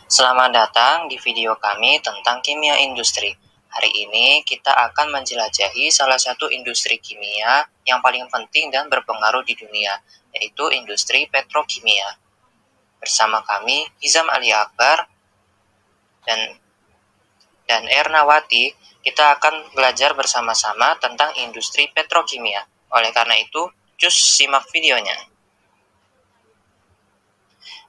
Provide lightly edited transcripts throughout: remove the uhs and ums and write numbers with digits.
Selamat datang di video kami tentang kimia industri. Hari ini kita akan menjelajahi salah satu industri kimia yang paling penting dan berpengaruh di dunia, yaitu industri petrokimia. Bersama kami, Hizam Ali Akbar dan Ernawati, kita akan belajar bersama-sama tentang industri petrokimia. Oleh karena itu, cus simak videonya.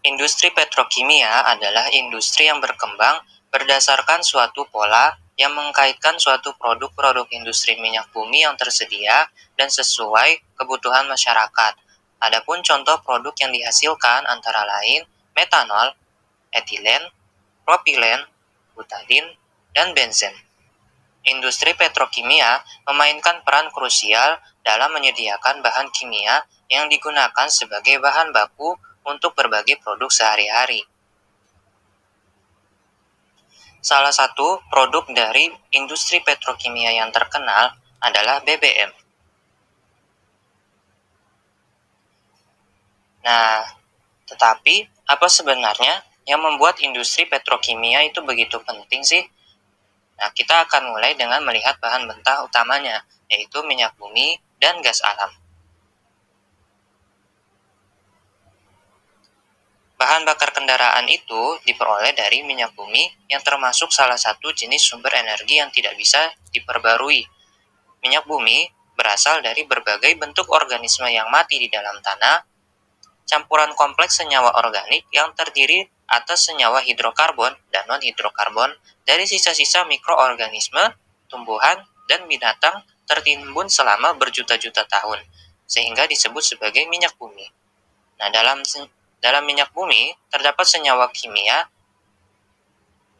Industri petrokimia adalah industri yang berkembang berdasarkan suatu pola yang mengkaitkan suatu produk-produk industri minyak bumi yang tersedia dan sesuai kebutuhan masyarakat. Adapun contoh produk yang dihasilkan antara lain metanol, etilen, propilen, butadin, dan benzen. Industri petrokimia memainkan peran krusial dalam menyediakan bahan kimia yang digunakan sebagai bahan baku untuk berbagai produk sehari-hari. Salah satu produk dari industri petrokimia yang terkenal adalah BBM. Nah, tetapi apa sebenarnya yang membuat industri petrokimia itu begitu penting sih? Nah, kita akan mulai dengan melihat bahan mentah utamanya, yaitu minyak bumi dan gas alam. Bahan bakar kendaraan itu diperoleh dari minyak bumi yang termasuk salah satu jenis sumber energi yang tidak bisa diperbarui. Minyak bumi berasal dari berbagai bentuk organisme yang mati di dalam tanah, campuran kompleks senyawa organik yang terdiri atas senyawa hidrokarbon dan non-hidrokarbon dari sisa-sisa mikroorganisme, tumbuhan, dan binatang tertimbun selama berjuta-juta tahun, sehingga disebut sebagai minyak bumi. Nah, dalam minyak bumi terdapat senyawa kimia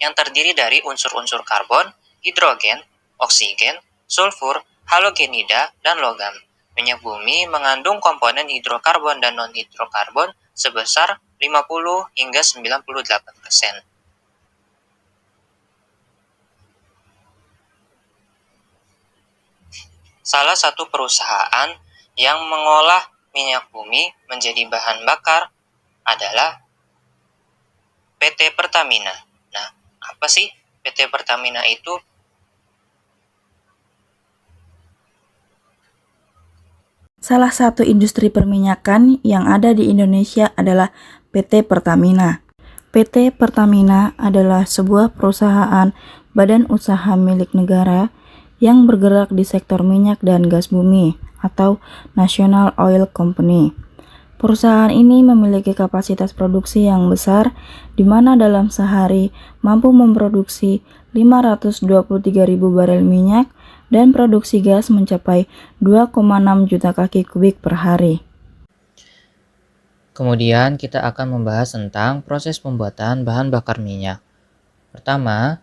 yang terdiri dari unsur-unsur karbon, hidrogen, oksigen, sulfur, halogenida, dan logam. Minyak bumi mengandung komponen hidrokarbon dan non-hidrokarbon sebesar 50 hingga 98%. Salah satu perusahaan yang mengolah minyak bumi menjadi bahan bakar adalah PT Pertamina. Nah, apa sih PT Pertamina itu? Salah satu industri perminyakan yang ada di Indonesia adalah PT Pertamina. PT Pertamina adalah sebuah perusahaan badan usaha milik negara yang bergerak di sektor minyak dan gas bumi atau National Oil Company. Perusahaan ini memiliki kapasitas produksi yang besar, di mana dalam sehari mampu memproduksi 523.000 barel minyak dan produksi gas mencapai 2,6 juta kaki kubik per hari. Kemudian kita akan membahas tentang proses pembuatan bahan bakar minyak. Pertama,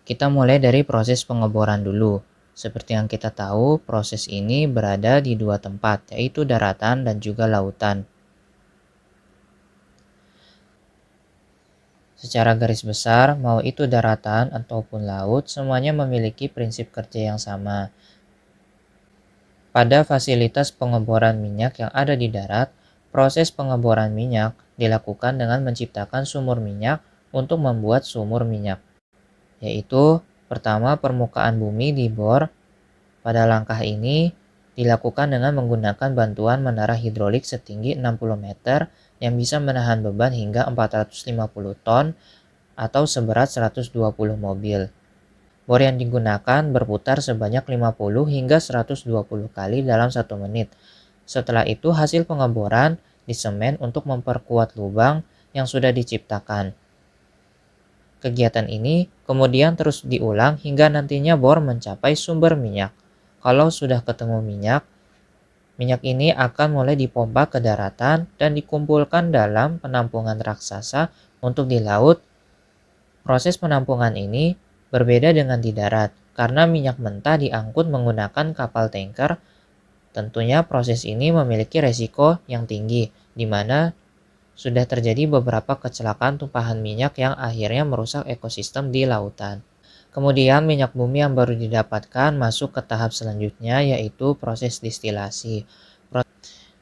kita mulai dari proses pengeboran dulu. Seperti yang kita tahu, proses ini berada di dua tempat, yaitu daratan dan juga lautan. Secara garis besar, mau itu daratan ataupun laut, semuanya memiliki prinsip kerja yang sama. Pada fasilitas pengeboran minyak yang ada di darat, proses pengeboran minyak dilakukan dengan menciptakan sumur minyak untuk membuat sumur minyak, yaitu pertama permukaan bumi dibor. Pada langkah ini dilakukan dengan menggunakan bantuan menara hidrolik setinggi 60 meter yang bisa menahan beban hingga 450 ton atau seberat 120 mobil. Bor yang digunakan berputar sebanyak 50 hingga 120 kali dalam 1 menit. Setelah itu hasil pengeboran disemen untuk memperkuat lubang yang sudah diciptakan. Kegiatan ini kemudian terus diulang hingga nantinya bor mencapai sumber minyak. Kalau sudah ketemu minyak ini akan mulai dipompa ke daratan dan dikumpulkan dalam penampungan raksasa untuk di laut. Proses penampungan ini berbeda dengan di darat, karena minyak mentah diangkut menggunakan kapal tanker. Tentunya proses ini memiliki resiko yang tinggi, di mana sudah terjadi beberapa kecelakaan tumpahan minyak yang akhirnya merusak ekosistem di lautan. Kemudian minyak bumi yang baru didapatkan masuk ke tahap selanjutnya, yaitu proses distilasi.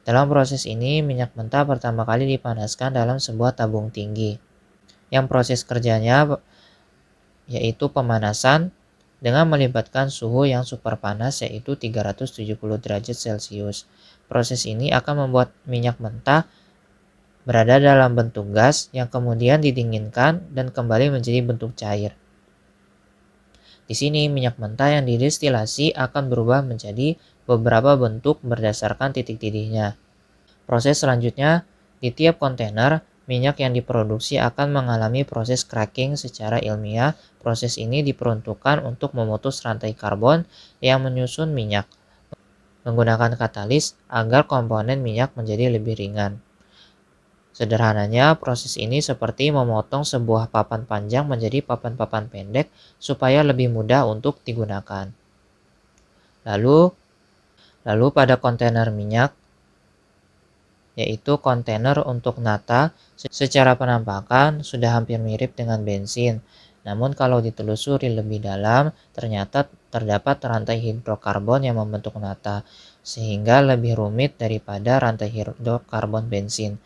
Dalam proses ini, minyak mentah pertama kali dipanaskan dalam sebuah tabung tinggi. yang proses kerjanya yaitu pemanasan dengan melibatkan suhu yang super panas yaitu 370 derajat Celcius. Proses ini akan membuat minyak mentah berada dalam bentuk gas yang kemudian didinginkan dan kembali menjadi bentuk cair. Di sini minyak mentah yang didestilasi akan berubah menjadi beberapa bentuk berdasarkan titik didihnya. Proses selanjutnya, di tiap kontainer, minyak yang diproduksi akan mengalami proses cracking secara ilmiah. Proses ini diperuntukkan untuk memutus rantai karbon yang menyusun minyak, menggunakan katalis agar komponen minyak menjadi lebih ringan. Sederhananya, proses ini seperti memotong sebuah papan panjang menjadi papan-papan pendek supaya lebih mudah untuk digunakan. Lalu pada kontainer minyak, yaitu kontainer untuk nafta, secara penampakan sudah hampir mirip dengan bensin. Namun kalau ditelusuri lebih dalam, ternyata terdapat rantai hidrokarbon yang membentuk nafta, sehingga lebih rumit daripada rantai hidrokarbon bensin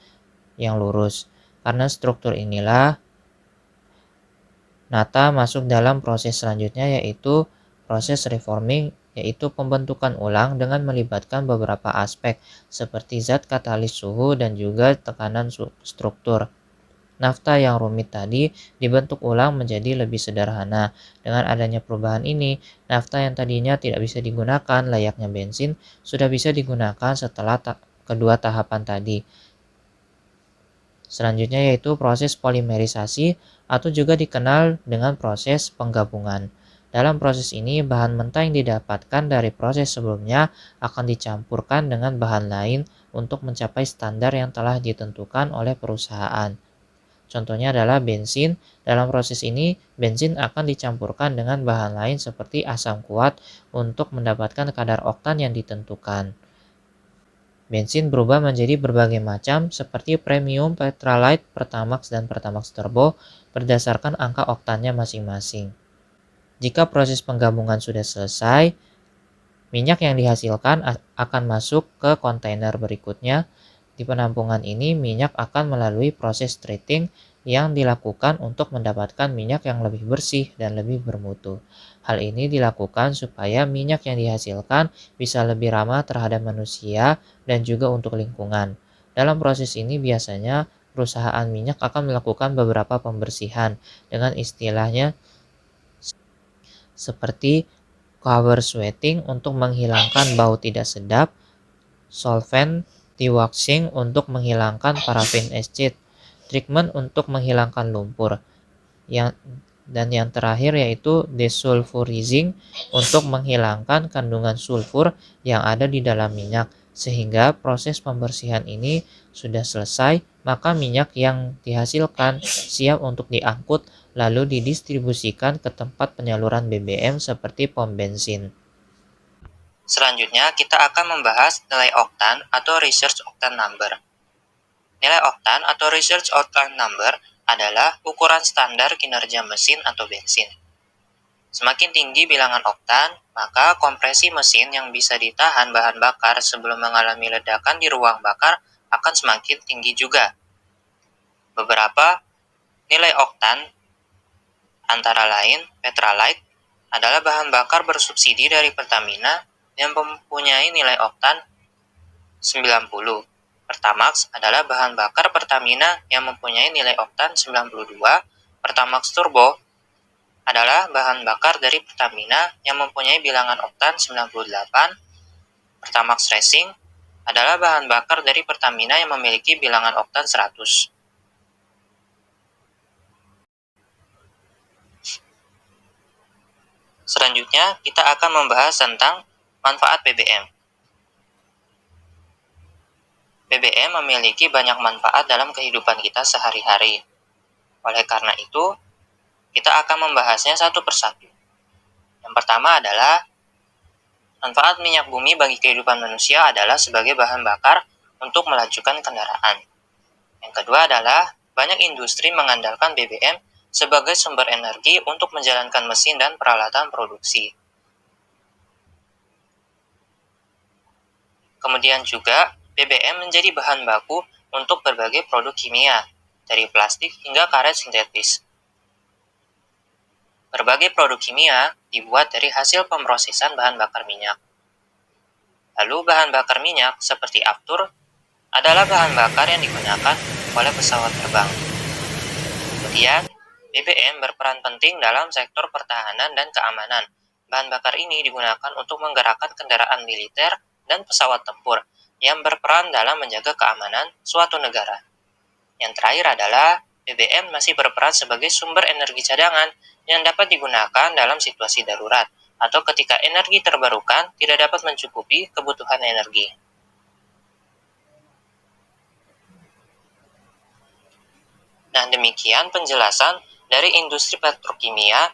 yang lurus. Karena struktur inilah, nafta masuk dalam proses selanjutnya yaitu proses reforming, yaitu pembentukan ulang dengan melibatkan beberapa aspek seperti zat katalis suhu dan juga tekanan struktur. Nafta yang rumit tadi dibentuk ulang menjadi lebih sederhana. Dengan adanya perubahan ini, nafta yang tadinya tidak bisa digunakan layaknya bensin sudah bisa digunakan setelah kedua tahapan tadi. Selanjutnya yaitu proses polimerisasi atau juga dikenal dengan proses penggabungan. Dalam proses ini, bahan mentah yang didapatkan dari proses sebelumnya akan dicampurkan dengan bahan lain untuk mencapai standar yang telah ditentukan oleh perusahaan. Contohnya adalah bensin. Dalam proses ini, bensin akan dicampurkan dengan bahan lain seperti asam kuat untuk mendapatkan kadar oktan yang ditentukan. Bensin berubah menjadi berbagai macam seperti premium, Pertalite, Pertamax, dan Pertamax Turbo berdasarkan angka oktannya masing-masing. Jika proses penggabungan sudah selesai, minyak yang dihasilkan akan masuk ke kontainer berikutnya. Di penampungan ini, minyak akan melalui proses treating yang dilakukan untuk mendapatkan minyak yang lebih bersih dan lebih bermutu. Hal ini dilakukan supaya minyak yang dihasilkan bisa lebih ramah terhadap manusia dan juga untuk lingkungan. Dalam proses ini biasanya perusahaan minyak akan melakukan beberapa pembersihan dengan istilahnya seperti cover sweating untuk menghilangkan bau tidak sedap, solvent dewaxing untuk menghilangkan parafin acetate, treatment untuk menghilangkan lumpur, dan yang terakhir yaitu desulfurizing untuk menghilangkan kandungan sulfur yang ada di dalam minyak. Sehingga proses pembersihan ini sudah selesai, maka minyak yang dihasilkan siap untuk diangkut lalu didistribusikan ke tempat penyaluran BBM seperti pom bensin. Selanjutnya, kita akan membahas nilai oktan atau research octane number. Nilai oktan atau research octane number adalah ukuran standar kinerja mesin atau bensin. Semakin tinggi bilangan oktan, maka kompresi mesin yang bisa ditahan bahan bakar sebelum mengalami ledakan di ruang bakar akan semakin tinggi juga. Beberapa nilai oktan antara lain Pertalite adalah bahan bakar bersubsidi dari Pertamina yang mempunyai nilai oktan 90. Pertamax adalah bahan bakar Pertamina yang mempunyai nilai oktan 92. Pertamax Turbo adalah bahan bakar dari Pertamina yang mempunyai bilangan oktan 98. Pertamax Racing adalah bahan bakar dari Pertamina yang memiliki bilangan oktan 100. Selanjutnya, kita akan membahas tentang manfaat BBM. BBM memiliki banyak manfaat dalam kehidupan kita sehari-hari. Oleh karena itu, kita akan membahasnya satu persatu. Yang pertama adalah manfaat minyak bumi bagi kehidupan manusia adalah sebagai bahan bakar untuk melajukan kendaraan. Yang kedua adalah banyak industri mengandalkan BBM sebagai sumber energi untuk menjalankan mesin dan peralatan produksi. Kemudian juga BBM menjadi bahan baku untuk berbagai produk kimia. dari plastik hingga karet sintetis. Berbagai produk kimia dibuat dari hasil pemrosesan bahan bakar minyak. Lalu bahan bakar minyak seperti aftur adalah bahan bakar yang digunakan oleh pesawat terbang. Kemudian, BBM berperan penting dalam sektor pertahanan dan keamanan. Bahan bakar ini digunakan untuk menggerakkan kendaraan militer dan pesawat tempur yang berperan dalam menjaga keamanan suatu negara. Yang terakhir adalah BBM masih berperan sebagai sumber energi cadangan yang dapat digunakan dalam situasi darurat atau ketika energi terbarukan tidak dapat mencukupi kebutuhan energi. Nah, demikian penjelasan dari industri petrokimia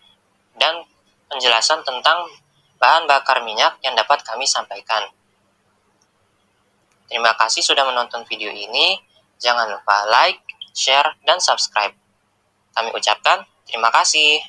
dan penjelasan tentang bahan bakar minyak yang dapat kami sampaikan. Terima kasih sudah menonton video ini. Jangan lupa like, share, dan subscribe. Kami ucapkan terima kasih.